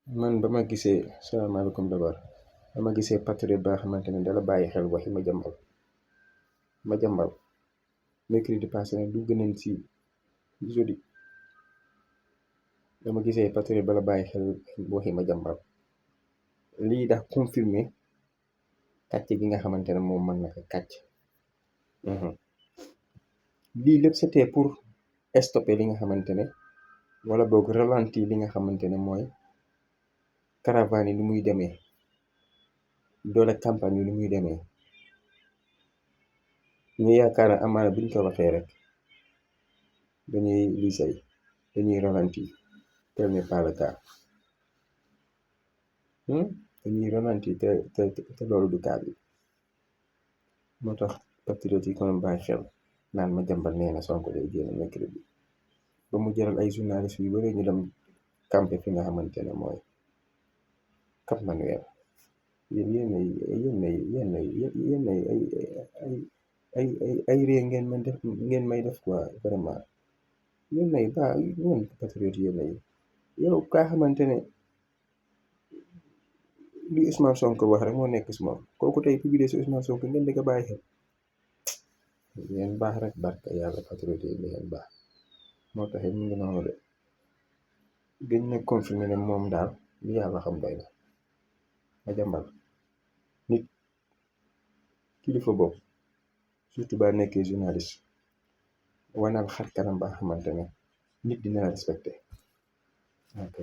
man ba ma gisee salaamaaleykum d'abord ba ma gisee patriote ba nga xamante ne dala bàyyi xel waxi ma jàmbal mercredi passé ne dugg nañ ci jeudi dama gisee patriote bala bàyyi xel waxi ma jàmbal lii dax confirmé kàcc gi nga xamante ne moom mën na ko kàcc. lii lépp c'était pour stopper li nga xamante ne wala boog ralenti li nga xamante ne mooy caravane yi ni muy demee doole campagne yi ni muy demee ñu yaakaar ne amaana buñ ko waxee rek dañuy lisay dañuy ralenti tel n'est pas le cas. dañuy ralenti te loolu du cas bi moo tax patriote yi kon bàyyi xel naan ma jàmbal nee na Sonko day génn mercredi ba mu jaral ay journaliste yu bari ñu dem campé fi nga xamante ne mooy Cap Manuel. yéen ay ree ngeen may def quoi vraiment yéen ay baax yéen patriote yéen ay yow kaa xamante ne li Ousmane Sonko wax rek moo nekk si moom kooku tey publier si Ousmane Sonko ngeen di ko bàyyi xel ngeen baax rek barka yàlla patriote yi ngeen baax moo taxit mu ngi noonu de gën na confirmer ne moom daal li yàlla xam doy na ma jàmbal nit kilifa boobu surtout ba nekkee journaliste wanal xar kanam ba xamante ne nit dina respecté ok